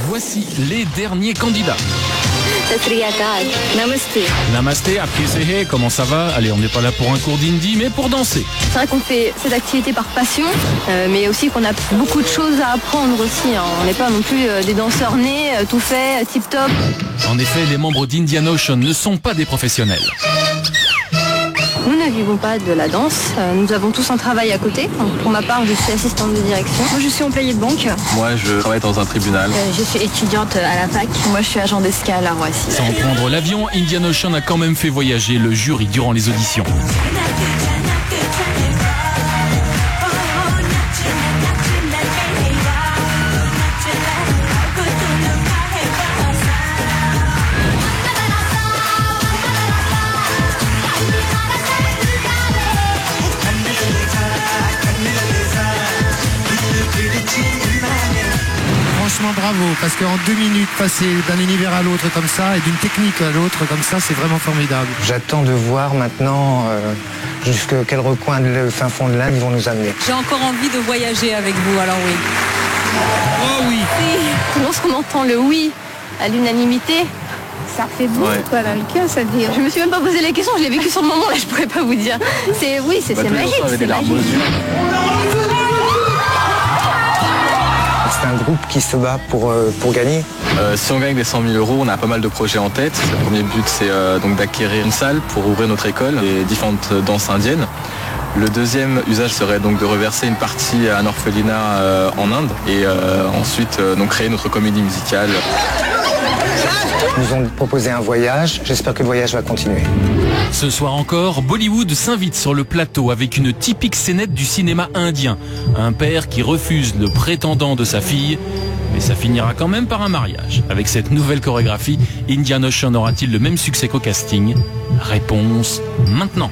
Voici les derniers candidats. Namasté. Namasté, Apkesehe, comment ça va? Allez, on n'est pas là pour un cours d'hindi, mais pour danser. C'est vrai qu'on fait cette activité par passion, mais aussi qu'on a beaucoup de choses à apprendre aussi. Hein. On n'est pas non plus des danseurs nés, tout fait, tip-top. En effet, les membres d'Indian Ocean ne sont pas des professionnels. Nous ne vivons pas de la danse, nous avons tous un travail à côté. Pour ma part, je suis assistante de direction. Moi, je suis employée de banque. Moi, je travaille dans un tribunal. Je suis étudiante à la fac. Moi, je suis agent d'escale à Roissy. Sans prendre l'avion, Indian Ocean a quand même fait voyager le jury durant les auditions. Franchement bravo, parce qu'en 2 minutes passer d'un univers à l'autre comme ça et d'une technique à l'autre comme ça, c'est vraiment formidable. J'attends de voir maintenant jusqu'à quel recoin le fin fond de l'Inde ils vont nous amener. J'ai encore envie de voyager avec vous, alors oui. Oh oui. Lorsqu'on entend le oui à l'unanimité, ça fait beau quoi dans le cœur, ça dit. Je me suis même pas posé la question, je l'ai vécu sur le moment là, je pourrais pas vous dire. C'est magique, c'est magique. C'est un groupe qui se bat pour gagner. Si on gagne des 100 000 euros, on a pas mal de projets en tête. Le premier but, c'est donc d'acquérir une salle pour ouvrir notre école et différentes danses indiennes. Le deuxième usage serait donc de reverser une partie à un orphelinat en Inde et ensuite donc créer notre comédie musicale. Ils nous ont proposé un voyage, j'espère que le voyage va continuer. Ce soir encore, Bollywood s'invite sur le plateau avec une typique scénette du cinéma indien. Un père qui refuse le prétendant de sa fille, mais ça finira quand même par un mariage. Avec cette nouvelle chorégraphie, Indian Ocean aura-t-il le même succès qu'au casting? Réponse maintenant.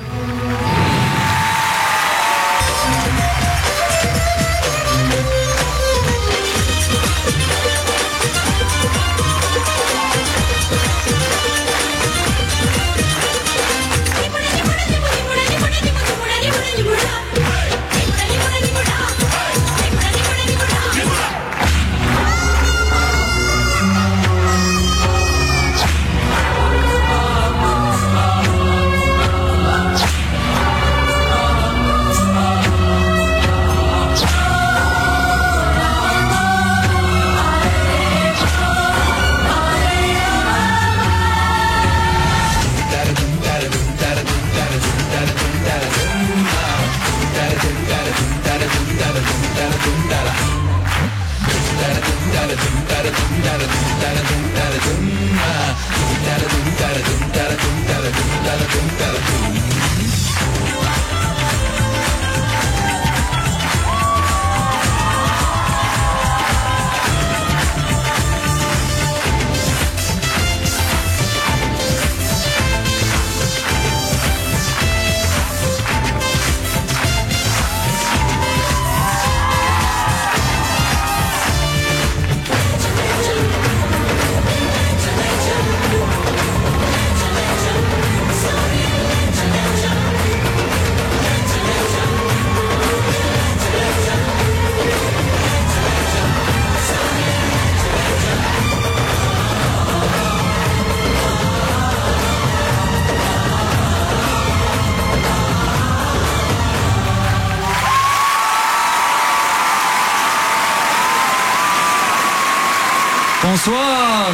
Bonsoir.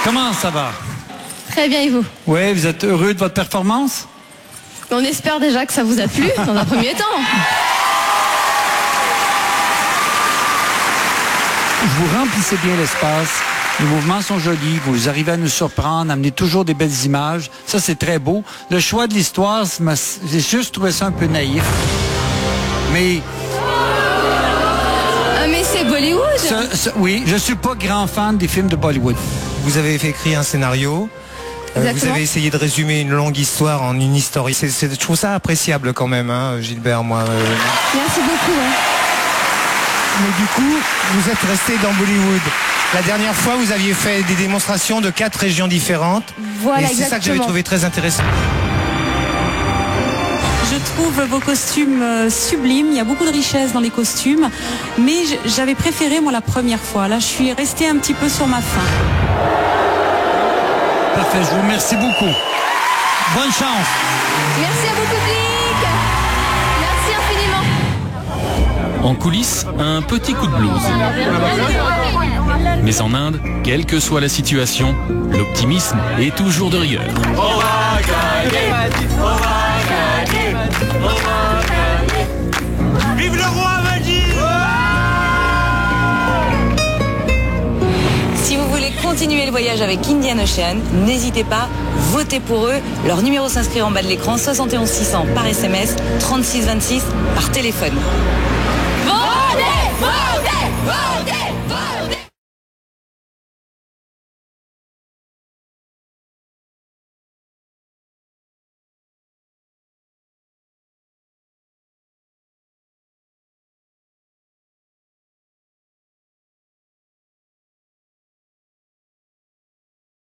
Comment ça va? Très bien, et vous? Oui, vous êtes heureux de votre performance? On espère déjà que ça vous a plu dans un premier temps. Vous remplissez bien l'espace. Les mouvements sont jolis. Vous arrivez à nous surprendre, amener toujours des belles images. Ça, c'est très beau. Le choix de l'histoire, j'ai juste trouvé ça un peu naïf. Mais... mais c'est Bollywood. Oui, je suis pas grand fan des films de Bollywood. Vous avez écrit un scénario, vous avez essayé de résumer une longue histoire en une histoire. Je trouve ça appréciable quand même, hein, Gilbert, moi. Merci beaucoup. Mais du coup, vous êtes resté dans Bollywood. La dernière fois, vous aviez fait des démonstrations de 4 régions différentes. Voilà, et c'est ça que j'avais trouvé très intéressant. Je trouve vos costumes sublimes. Il y a beaucoup de richesse dans les costumes. Mais j'avais préféré, moi, la première fois. Là, je suis restée un petit peu sur ma faim. Parfait, je vous remercie beaucoup. Bonne chance. Merci à vous, public. Merci infiniment. En coulisses, un petit coup de blues. Mais en Inde, quelle que soit la situation, l'optimisme est toujours de rigueur. On va gagner, on va gagner, on va gagner. Vive le roi Maggi! Si vous voulez continuer le voyage avec Indian Ocean, n'hésitez pas, votez pour eux. Leur numéro s'inscrit en bas de l'écran, 71 600 par SMS, 36 26 par téléphone.